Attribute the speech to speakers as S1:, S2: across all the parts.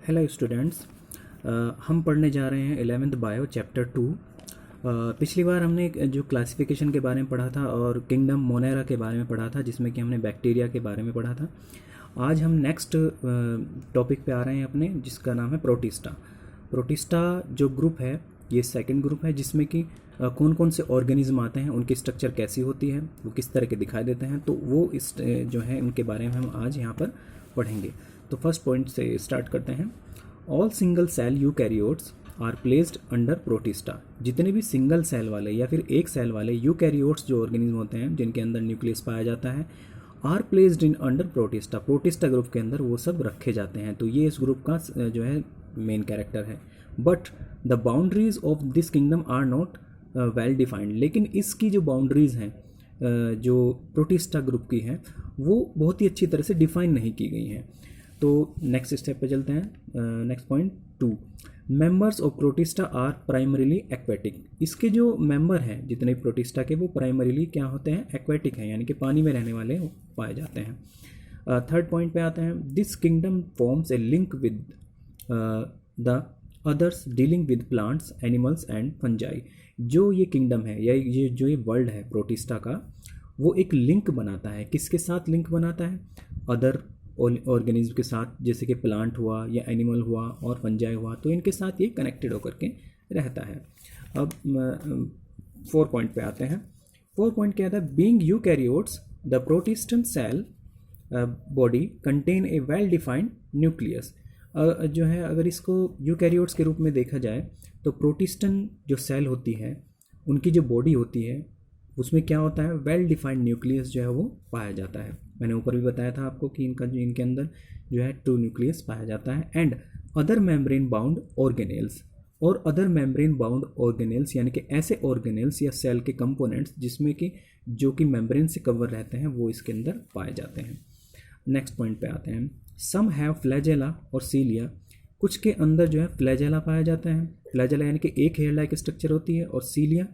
S1: Hello students. हम पढ़ने जा रहे हैं 11th बायो चैप्टर 2। पिछली बार हमने जो क्लासिफिकेशन के बारे में पढ़ा था और किंगडम मोनेरा के बारे में पढ़ा था, जिसमें कि हमने बैक्टीरिया के बारे में पढ़ा था। आज हम नेक्स्ट टॉपिक पे आ रहे हैं अपने, जिसका नाम है प्रोटिस्टा। प्रोटिस्टा जो ग्रुप है, ये सेकंड ग्रुप है, जिसमें कि कौन कौन से ऑर्गेनिज्म आते हैं, उनकी स्ट्रक्चर कैसी होती है, वो किस तरह के दिखाई देते हैं, तो वो इस जो है उनके बारे में हम आज यहाँ पर पढ़ेंगे। तो फर्स्ट पॉइंट से स्टार्ट करते हैं। All single cell eukaryotes are placed under Protista. जितने भी सिंगल सेल वाले या फिर एक सेल वाले यूकैरियोट्स जो ऑर्गेनिज्म होते हैं, जिनके अंदर न्यूक्लियस पाया जाता है, are placed in under Protista. Protista group के अंदर वो सब रखे जाते हैं। तो ये इस ग्रुप का जो है मेन कैरेक्टर है। But the boundaries of this kingdom are not well defined. लेकिन इसकी जो बाउंड्रीज हैं जो प्रोटिस्टा ग्रुप की हैं, वो बहुत ही अच्छी तरह से डिफाइन नहीं की गई हैं। तो नेक्स्ट स्टेप पे चलते हैं। Next point 2, members of Protista are primarily aquatic. इसके जो मेंबर हैं जितने प्रोटिस्टा के, वो प्राइमरीली क्या होते हैं, एक्वेटिक हैं, यानी कि पानी में रहने वाले पाए जाते हैं। थर्ड पॉइंट पे आते हैं। This kingdom forms a link with the others dealing with plants, animals and fungi. जो ये किंगडम है या ये जो ये वर्ल्ड है प्रोटिस्टा का, वो एक लिंक बनाता है। किसके साथ लिंक बनाता है? अदर ऑर्गेनिज्म के साथ, जैसे कि प्लांट हुआ या एनिमल हुआ और फंजाई हुआ, तो इनके साथ ये कनेक्टेड होकर के रहता है। अब 4 पॉइंट पे आते हैं। 4 पॉइंट क्या था? Being eukaryotes the protistan cell body contain a well defined nucleus. जो है, अगर इसको यूकैरियोट्स के रूप में देखा जाए तो प्रोटिस्टन जो सेल होती है, उनकी जो बॉडी होती है, उसमें क्या होता है, वेल डिफाइंड न्यूक्लियस जो है वो पाया जाता है। मैंने ऊपर भी बताया था आपको कि इनके अंदर जो है 2 न्यूक्लियस पाया जाता है। And other membrane bound organelles, और अदर मेम्ब्रेन बाउंड ऑर्गेनेल्स यानी कि ऐसे ऑर्गेनेल्स या सेल के कंपोनेंट्स जिसमें कि जो कि मेम्ब्रेन से कवर रहते हैं, वो इसके अंदर पाए जाते हैं। नेक्स्ट पॉइंट पे आते हैं। सम हैव फ्लैजेला और सीलिया। कुछ के अंदर जो है फ्लैजेला पाया जाता है। फ्लैजेला यानी कि एक हेयर लाइक स्ट्रक्चर होती है, और सीलिया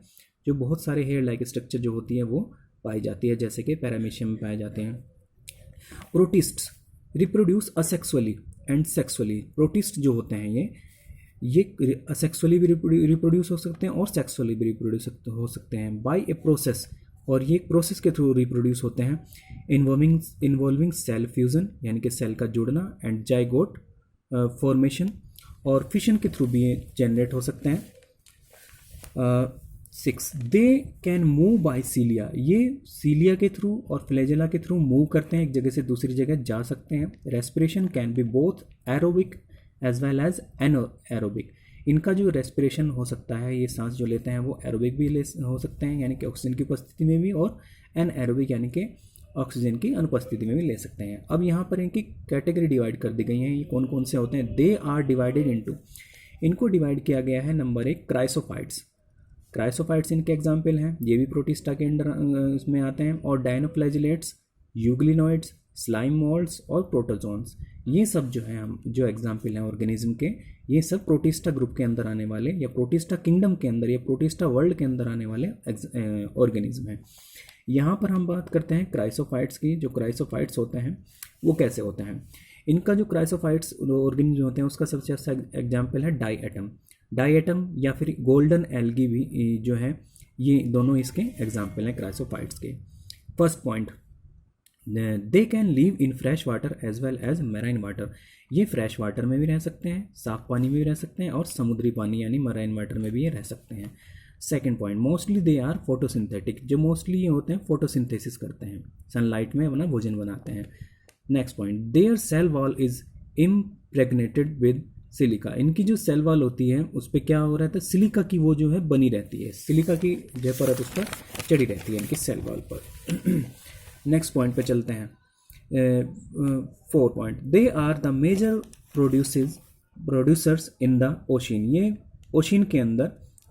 S1: जो बहुत सारे हेयर लाइक स्ट्रक्चर जो होती है वो पाई जाती है, जैसे कि पैरामीशियम में पाए जाते हैं। प्रोटिस्ट्स reproduce asexually and sexually. Protist जो होते हैं ये असेक्सुअली भी रिप्रोड्यूस हो सकते हैं और सेक्सुअली भी रिप्रोड्यूस हो सकते हैं बाय ए प्रोसेस, और ये प्रोसेस के थ्रू रिप्रोड्यूस होते हैं। इन्वॉल्विंग सेल फ्यूजन यानी कि सेल का जुड़ना, एंड जाइगोट फॉर्मेशन, और फिशन के थ्रू भी ये जनरेट हो सकते हैं। 6, दे कैन मूव बाय सीलिया। ये सीलिया के थ्रू और फ्लैजेला के थ्रू मूव करते हैं, एक जगह से दूसरी जगह जा सकते हैं। Respiration can be both aerobic as well as anaerobic. इनका जो रेस्पिरेशन हो सकता है, ये सांस जो लेते हैं वो एरोबिक भी हो सकते हैं, यानी कि ऑक्सीजन की उपस्थिति में भी, और एनएरोबिक यानी कि ऑक्सीजन की अनुपस्थिति में भी ले सकते हैं। अब यहाँ पर इनकी कैटेगरी डिवाइड कर दी गई हैं। ये कौन कौन से होते हैं? दे आर डिवाइडेड इनटू, इनको डिवाइड किया गया है। Number 1, chrysophytes. क्राइसोफाइट्स इनके एग्जाम्पल हैं, ये भी प्रोटिस्टा के अंडर इसमें आते हैं। और डायनोफ्लैजिलेट्स, यूग्लिनोइड्स, स्लाइम मोल्ड्स और प्रोटोजोन्स, ये सब जो हैं हम जो एग्जाम्पल हैं ऑर्गेनिज्म के, ये सब प्रोटिस्टा ग्रुप के अंदर आने वाले या प्रोटिस्टा किंगडम के अंदर या प्रोटिस्टा वर्ल्ड के अंदर आने वाले ऑर्गेनिज्म हैं। यहाँ पर हम बात करते हैं क्राइसोफाइट्स की। जो क्राइसोफाइट्स होते हैं वो कैसे होते हैं? इनका जो क्राइसोफाइट्स ऑर्गेनिज्म होते हैं, उसका सबसे अच्छा एग्जाम्पल है डाईएटम। डाईएटम या फिर गोल्डन एल्गी भी जो है, ये दोनों इसके एग्जाम्पल हैं क्राइसोफाइट्स के। First point, they can live in fresh water as well as marine water. ये फ्रेश वाटर में भी रह सकते हैं, साफ पानी में भी रह सकते हैं, और समुद्री पानी यानी मैराइन वाटर में भी ये रह सकते हैं। Second point, mostly they are photosynthetic. जो मोस्टली ये होते हैं फोटोसिंथेसिस करते हैं, सनलाइट में अपना भोजन बनाते हैं। Next point, their cell wall is impregnated with silica. इनकी जो सेल वॉल होती है उस पर क्या हो रहता है? सिलिका की वो जो है बनी रहती है, सिलिका की जो परत उस पर चढ़ी रहती है इनकी सेल वॉल पर। नेक्स्ट पॉइंट पे चलते हैं। 4 point, they are the major producers in the ocean. ये ओशियन के अंदर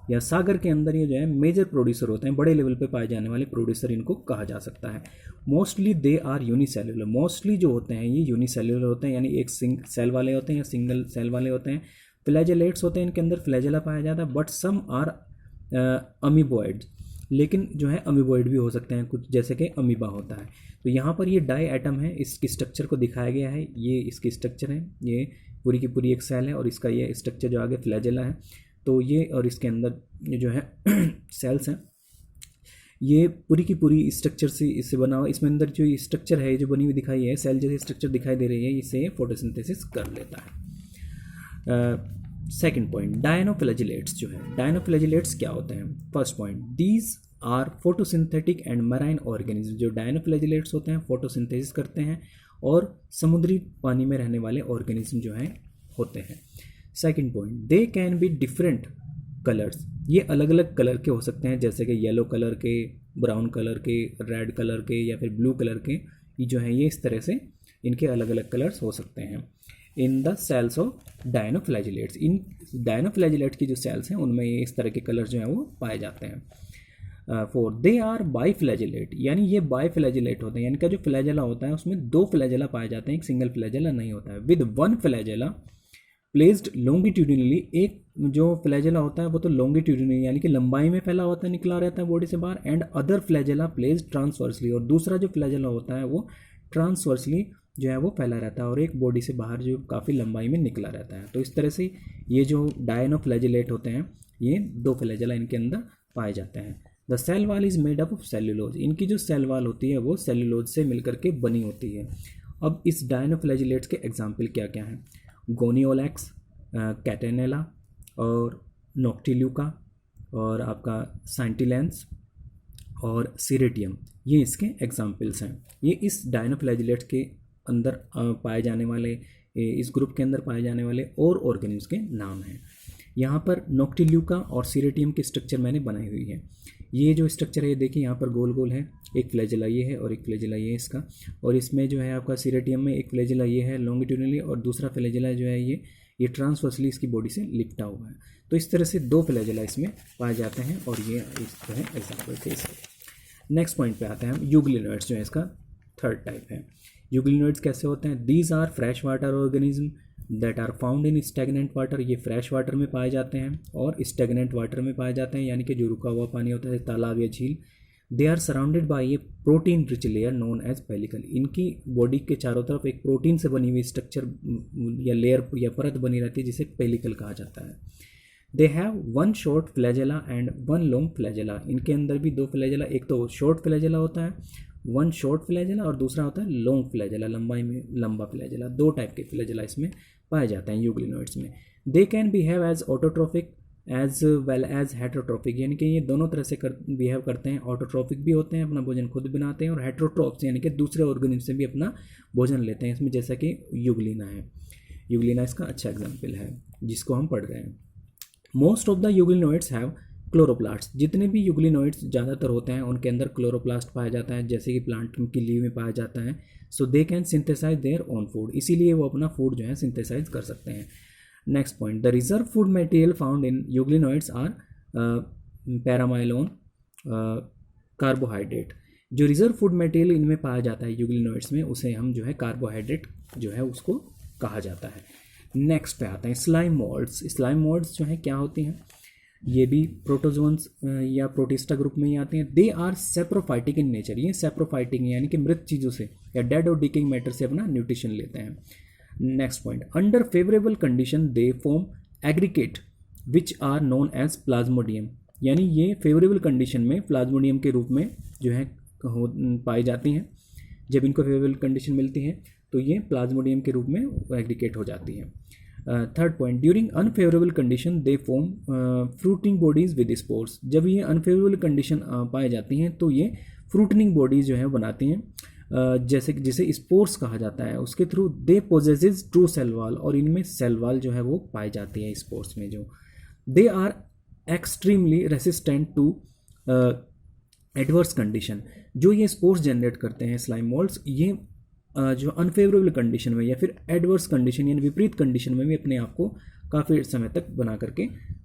S1: या सागर के अंदर ये जो है मेजर प्रोड्यूसर होते हैं, बड़े लेवल पे पाए जाने वाले प्रोड्यूसर इनको कहा जा सकता है। Mostly they are unicellular. Mostly जो होते हैं ये यूनिसेल्युलर होते हैं, यानी एक सेल वाले होते हैं या सिंगल सेल वाले होते हैं। फ्लैजेलेट्स होते हैं, इनके अंदर फ्लैजेला पाया जाता है, बट सम आर अमीबॉइड्स। लेकिन जो है अमीबॉइड भी हो सकते हैं कुछ, जैसे कि अमीबा होता है। तो यहाँ पर ये डाई एटम है, इसकी स्ट्रक्चर को दिखाया गया है, ये इसकी स्ट्रक्चर है, ये पूरी की पूरी एक सेल है और इसका ये स्ट्रक्चर जो आगे फ्लैजेला है। तो ये और इसके अंदर ये जो है सेल्स हैं, ये पूरी की पूरी स्ट्रक्चर से इससे बना हुआ, इसमें अंदर जो स्ट्रक्चर है जो बनी हुई दिखाई है, सेल जैसी स्ट्रक्चर दिखाई दे रही है, इससे फोटोसिंथेसिस कर लेता है। सेकंड पॉइंट, डायनोफ्लैजिलेट्स जो है, डायनोफ्लैजिलेट्स क्या होते हैं? First point, these are photosynthetic and marine organism. जो डायनोफ्लैजिलेट्स होते हैं फोटोसिंथेसिस करते हैं और समुद्री पानी में रहने वाले ऑर्गेनिज्म जो हैं होते हैं। Second point, they can be different colours. ये अलग अलग कलर के हो सकते हैं, जैसे कि येलो कलर के, ब्राउन कलर के, रेड कलर के या फिर ब्लू कलर के। ये जो है ये इस तरह से इनके अलग अलग कलर्स हो सकते हैं in the cells of dinoflagellates. इन डायनोफ्लैजिलेट्स की जो सेल्स हैं उनमें ये इस तरह के कलर्स जो हैं वो पाए जाते हैं। फोर, दे आर बाईफ्लैजिलेट, यानी ये बाईफ्लैजिलेट होते हैं, यानी कि जो फ्लैजेला होता है उसमें दो फ्लैजेला पाए जाते हैं, एक सिंगल फ्लैजेला नहीं होता है। With one flagella placed longitudinally, एक जो फ्लैजेला होता है वो तो लॉन्गिट्यूडिनली यानी कि लंबाई में फैला होता है, निकला रहता है बॉडी से बाहर, and other flagella placed transversely, और दूसरा जो फ्लैजेला होता है वो ट्रांसवर्सली जो है वो फैला रहता है और एक बॉडी से बाहर जो काफ़ी लंबाई में निकला रहता है। तो इस तरह से ये जो डायनोफ्लैजिलेट होते हैं ये दो फ्लैजेला इनके अंदर पाए जाते हैं। The cell wall is made up of cellulose, इनकी जो सेल वॉल होती है वो सेल्यूलोज से मिलकर के बनी होती है। अब इस डायनोफ्लैजिलेट्स के एग्जाम्पल क्या क्या हैं? गोनियोलैक्स, कैटेनेला और नोक्टिल्यूका और आपका साइंटिलेंस और सीरेटियम, ये इसके एग्जाम्पल्स हैं। ये इस डायनोफ्लैजिलेट्स के अंदर पाए जाने वाले, इस ग्रुप के अंदर पाए जाने वाले और ऑर्गेनिम्स के नाम हैं। यहाँ पर नोक्टिल्यूका और सीरेटियम की स्ट्रक्चर मैंने बनाई हुई है। ये जो स्ट्रक्चर है देखिए यहाँ पर गोल गोल है, एक फ्लैजेला ये है और एक फ्लैजेला ये है इसका, और इसमें जो है आपका सीरेटियम में एक फ्लैजेला ये है लॉन्गिट्यूडिनली और दूसरा फ्लैजेला जो है ये ट्रांसवर्सली इसकी बॉडी से लिपटा हुआ है। तो इस तरह से दो फ्लैजेला इसमें पाए जाते हैं और ये इस जो है एग्जाम्पल थे इसके। नेक्स्ट पॉइंट पे आते हैं हम, यूग्लिनोइड्स जो है इसका थर्ड टाइप है। यूग्लिनोइड्स कैसे होते हैं? These are fresh water organism that are found in stagnant water, ये फ्रेश वाटर में पाए जाते हैं और स्टेगनेंट वाटर में पाए जाते हैं, यानी कि जो रुका हुआ पानी होता है तालाब या झील। They are surrounded by a protein rich layer known as pellicle, इनकी बॉडी के चारों तरफ एक प्रोटीन से बनी हुई स्ट्रक्चर या लेयर या परत बनी रहती है जिसे पेलिकल कहा जाता है। They have one short flagella and one long flagella, इनके अंदर भी दो फ्लैजेला, एक तो शॉर्ट फ्लैजेला होता है वन शॉर्ट फ्लैजेला और दूसरा होता है लॉन्ग फ्लैजेला, लंबाई में लंबा फ्लैजेला। दो टाइप के फ्लैजेला इसमें पाए जाते हैं यूग्लिनोइड्स में। They can behave as autotrophic as well as heterotrophic, यानी कि ये दोनों तरह से बिहेव करते हैं। ऑटोट्रॉफिक भी होते हैं, अपना भोजन खुद बनाते हैं, और हेट्रोट्रॉफ्स यानी कि दूसरे ऑर्गेनिज्म से भी अपना भोजन लेते हैं। इसमें जैसा कि यूग्लिना है, यूग्लिना इसका अच्छा एग्जाम्पल है जिसको हम पढ़ रहे हैं। Most of the euglenoids have chloroplast, जितने भी यूग्लिनोइड्स ज़्यादातर होते हैं उनके अंदर क्लोरोप्लास्ट पाया जाता है, जैसे कि प्लांट की लीव में पाया जाता है। So they can synthesize their own food, इसीलिए वो अपना फूड जो है सिंथेसाइज कर सकते हैं। Next point, the reserve food material found in euglenoids are paramylon carbohydrate, जो रिजर्व फूड मटेरियल इनमें पाया जाता है यूग्लिनोइड्स में उसे हम जो है कार्बोहाइड्रेट जो है उसको कहा जाता है। नेक्स्ट पे आते हैं स्लाइम मोल्ड्स। स्लाइम मोल्ड्स जो है क्या होती हैं? ये भी प्रोटोजोन्स या प्रोटिस्टा ग्रुप में ही आते हैं। They are saprophytic in nature, ये सेप्रोफाइटिक यानी कि मृत चीज़ों से या डेड और डिकिंग मैटर से अपना न्यूट्रिशन लेते हैं। Next point, under favourable condition they form aggregate which are known as plasmodium, यानी ये फेवरेबल कंडीशन में प्लाज्मोडियम के रूप में जो है पाई जाती हैं। जब इनको फेवरेबल कंडीशन मिलती है तो ये प्लाज्मोडियम के रूप में एग्रीगेट हो जाती है। Third point, during unfavourable condition they form fruiting bodies with spores, जब ये अनफेवरेबल कंडीशन पाई जाती हैं तो ये फ्रूटनिंग बॉडीज जो है बनाती हैं, जैसे जिसे स्पोर्स कहा जाता है। उसके थ्रू दे पोजेसेस ट्रू सेल वॉल, और इनमें सेल वॉल जो है वो पाई जाती है स्पोर्स में। जो they are extremely resistant to adverse condition, जो ये स्पोर्स जनरेट करते हैं स्लाइम मोल्ड्स, ये जो अनफेवरेबल कंडीशन में या फिर एडवर्स कंडीशन यानी विपरीत कंडीशन में भी अपने आप को काफ़ी समय तक बना करके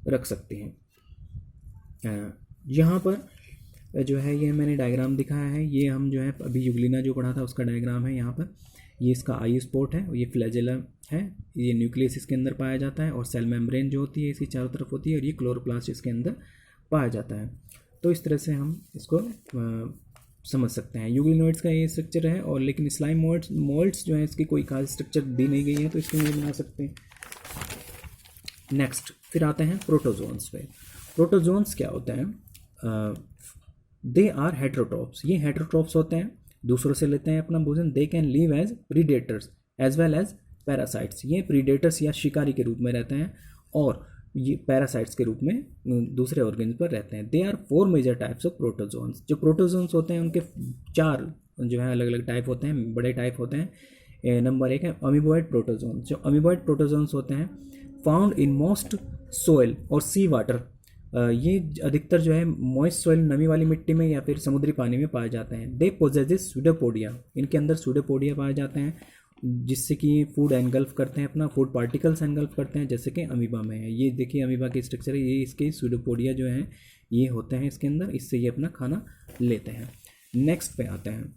S1: रख सकते हैं। यहाँ पर जो है ये मैंने डायग्राम दिखाया है, ये हम जो है अभी यूग्लिना जो पढ़ा था उसका डायग्राम है। यहाँ पर ये इसका आई स्पॉट है, ये फ्लैजेला है, ये न्यूक्लियस इसके अंदर पाया जाता है और सेल मेम्ब्रेन जो होती है इसकी चारों तरफ होती है, और ये क्लोरोप्लास्ट इसके अंदर पाया जाता है। तो इस तरह से हम इसको समझ सकते हैं। यूग्लिनोइड्स का ये स्ट्रक्चर है, और लेकिन स्लाइम मोल्ड्स जो है इसकी कोई खास स्ट्रक्चर दी नहीं गई है, तो इसको नहीं बना सकते। नेक्स्ट फिर आते हैं प्रोटोजोन्स पे। प्रोटोजोन्स क्या होते हैं? दे आर हेट्रोट्रॉप्स, ये हेट्रोट्रॉप्स होते हैं, दूसरों से लेते हैं अपना भोजन। They can live as predators as well as parasites, ये प्रीडेटर्स या शिकारी के रूप में रहते हैं, और ये पैरासाइट्स के रूप में दूसरे ऑर्गेन्स पर रहते हैं। They are 4 major types of protozoans. जो प्रोटोजोन्स होते हैं उनके 4 जो है अलग अलग टाइप होते हैं, बड़े टाइप होते हैं। नंबर 1 है अमीबॉइड प्रोटोजोन्स। जो अमीबॉइड प्रोटोजोन्स होते हैं फाउंड इन मोस्ट सोइल और सी वाटर, ये अधिकतर जो है मॉइस्ट सॉइल नमी वाली मिट्टी में या फिर समुद्री पानी में पाए जाते हैं। दे पोजेसेस सूडोपोडिया, इनके अंदर सूडोपोडिया पाए जाते हैं, जिससे कि फूड एनगल्फ करते हैं, अपना फूड पार्टिकल्स एनगल्फ करते हैं, जैसे कि अमीबा में है। ये देखिए अमीबा के स्ट्रक्चर है, ये इसके सूडोपोडिया जो हैं ये होते हैं इसके अंदर, इससे ये अपना खाना लेते हैं। नेक्स्ट पे आते हैं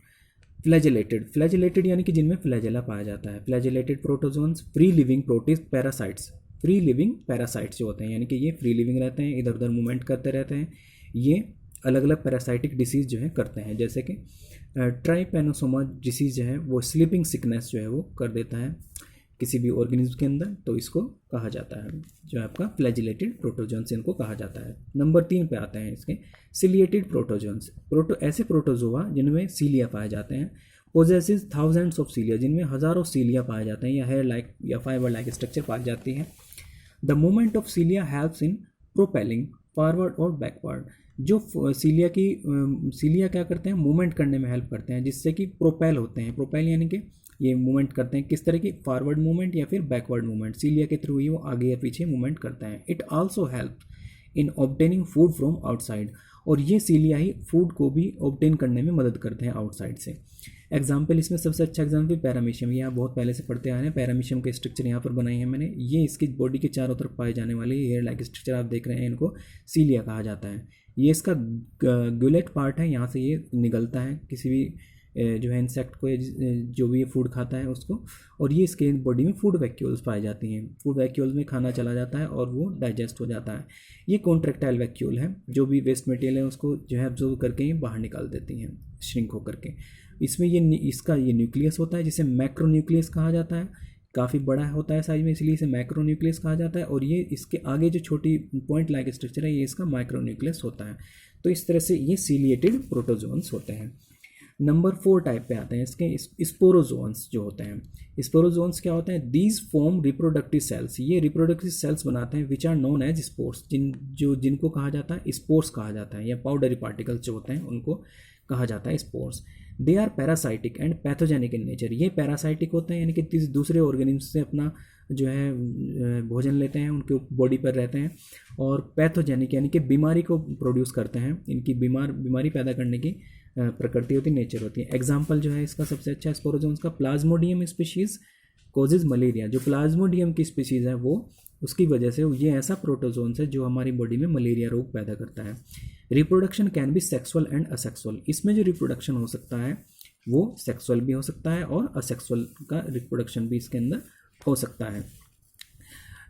S1: फ्लैजेलेटेड। फ्लैजेलेटेड यानी कि जिनमें फ्लैजेला पाया जाता है। Flagellated protozoans free living protist parasites, free living parasites जो होते हैं, यानी कि ये फ्री लिविंग रहते हैं, इधर उधर मूवमेंट करते रहते हैं। ये अलग अलग पैरासाइटिक डिसीज़ जो है करते हैं, जैसे कि ट्राइपेनोसोमा डिसीज़ जो है वो स्लीपिंग सिकनेस जो है वो कर देता है किसी भी ऑर्गेनिज्म के अंदर, तो इसको कहा जाता है जो आपका फ्लैजिलेटेड प्रोटोजोन्स, इनको कहा जाता है। नंबर 3 पे आते हैं इसके सिलिएटेड प्रोटोजोन्स। ऐसे प्रोटोजोआ जिनमें सीलिया पाए जाते हैं। पोजेसिस थाउजेंड्स ऑफ सीलिया, जिनमें हज़ारों सीलिया पाए जाते हैं, या हेयर लाइक या फाइबर लाइक स्ट्रक्चर पाई जाती है। The movement of सीलिया helps in propelling forward और बैकवर्ड। जो सीलिया क्या करते हैं, मूवमेंट करने में हेल्प करते हैं, जिससे कि प्रोपेल होते हैं। प्रोपेल यानी कि ये मूवमेंट करते हैं, किस तरह की, फॉरवर्ड मूवमेंट या फिर बैकवर्ड मूवमेंट, सीलिया के थ्रू ही वो आगे या पीछे मूवमेंट करते हैं। It also help in obtaining food from outside, और ये सीलिया ही फूड को भी ऑब्टेन करने में मदद करते हैं आउटसाइड से। एग्जाम्पल, इसमें सबसे अच्छा एग्जाम्पल पैरामीशियम, ये आप बहुत पहले से पढ़ते आ रहे हैं। पैरामीशियम के स्ट्रक्चर यहाँ पर बनाई है मैंने। ये इसकी बॉडी के चारों तरफ पाए जाने वाले हेयर लाइक स्ट्रक्चर आप देख रहे हैं, इनको सीलिया कहा जाता है। ये इसका ग्यूलेट पार्ट है, यहाँ से ये निकलता है किसी भी जो है इंसेक्ट को, जो भी ये फूड खाता है उसको, और ये इसके बॉडी में फूड वैक्यूल्स पाई जाती हैं। फूड वैक्यूल्स में खाना चला जाता है और वो डाइजेस्ट हो जाता है। ये कॉन्ट्रैक्टाइल वैक्यूल है, जो भी वेस्ट मटेरियल है उसको जो है ऑब्जर्व करके ये बाहर निकाल देती हैं श्रिंक होकर के। इसमें इसका ये न्यूक्लियस होता है, जिसे मैक्रो न्यूक्लियस कहा जाता है, काफ़ी बड़ा होता है साइज में, इसलिए इसे मैक्रो न्यूक्लियस कहा जाता है। और ये इसके आगे जो छोटी पॉइंट लाइक स्ट्रक्चर है, ये इसका माइक्रो न्यूक्लियस होता है। तो इस तरह से ये सीलिएटेड प्रोटोजोन्स होते हैं। नंबर 4 टाइप पे आते हैं इसके स्पोरोजोन्स जो होते हैं। स्पोरोजोन्स क्या होते हैं? दीज फॉर्म रिप्रोडक्टिव सेल्स, ये रिप्रोडक्टिव सेल्स बनाते हैं, which are known as spores, जिनको कहा जाता है स्पोर्स कहा जाता है, या पाउडरी पार्टिकल्स जो होते हैं उनको कहा जाता है spores. They are parasitic and pathogenic in nature, ये पैरासाइटिक होते हैं, यानी कि दूसरे ऑर्गेनिज्म से अपना जो है भोजन लेते हैं, उनके बॉडी पर रहते हैं। और पैथोजेनिक यानी कि बीमारी को प्रोड्यूस करते हैं, इनकी बीमारी पैदा करने की प्रकृति होती है, नेचर होती है। एग्जाम्पल जो है इसका सबसे अच्छा स्पोरोजोन्स का, प्लाज्मोडियम स्पीशीज़ कॉजेज मलेरिया। जो प्लाज्मोडियम की स्पीशीज़ है वो, उसकी वजह से ये ऐसा प्रोटोजोन्स है जो हमारी बॉडी में मलेरिया रोग पैदा करता है। Reproduction can be sexual and asexual, इसमें जो रिप्रोडक्शन हो सकता है वो सेक्सुअल भी हो सकता है और असेक्सुअल का रिप्रोडक्शन भी इसके अंदर हो सकता है।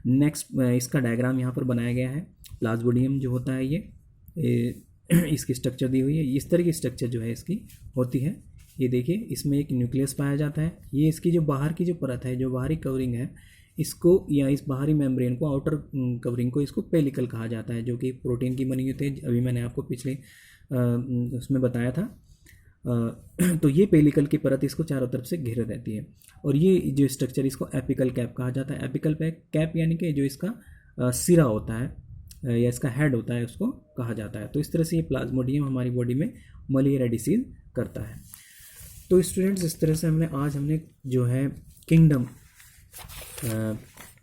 S1: नेक्स्ट इसका डायग्राम यहाँ पर बनाया गया है। प्लाज्मोडियम जो होता है ये इसकी स्ट्रक्चर दी हुई है, इस तरह की स्ट्रक्चर जो है इसकी होती है। ये देखिए, इसमें एक न्यूक्लियस पाया जाता है। ये इसकी जो बाहर की जो परत है, जो बाहरी कवरिंग है, इसको या इस बाहरी मेम्ब्रेन को, आउटर कवरिंग को, इसको पेलिकल कहा जाता है, जो कि प्रोटीन की बनी होती है। अभी मैंने आपको पिछले उसमें बताया था। तो ये पेलिकल की परत इसको चारों तरफ से घेरे रहती है। और ये जो स्ट्रक्चर, इसको एपिकल कैप कहा जाता है। एपिकल कैप यानी कि जो इसका सिरा होता है या इसका हेड होता है, उसको कहा जाता है। तो इस तरह से ये प्लाज्मोडियम हमारी बॉडी में मलेरिया डिसीज करता है। तो स्टूडेंट्स, इस तरह से हमने जो है किंगडम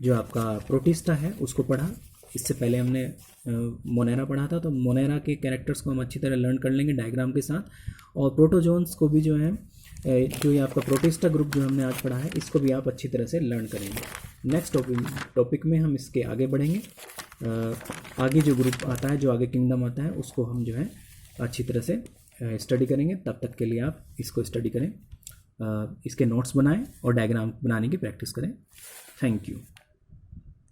S1: जो आपका प्रोटिस्टा है उसको पढ़ा। इससे पहले हमने मोनेरा पढ़ा था, तो मोनेरा के कैरेक्टर्स को हम अच्छी तरह लर्न कर लेंगे डायग्राम के साथ। और प्रोटोजोन्स को भी जो है, जो ये आपका प्रोटिस्टा ग्रुप जो हमने आज पढ़ा है, इसको भी आप अच्छी तरह से लर्न करेंगे। नेक्स्ट टॉपिक में हम इसके आगे बढ़ेंगे। आगे जो ग्रुप आता है, जो आगे किंगडम आता है, उसको हम जो है अच्छी तरह से स्टडी करेंगे। तब तक के लिए आप इसको स्टडी करें, इसके नोट्स बनाएं और डायग्राम बनाने की प्रैक्टिस करें। Thank you.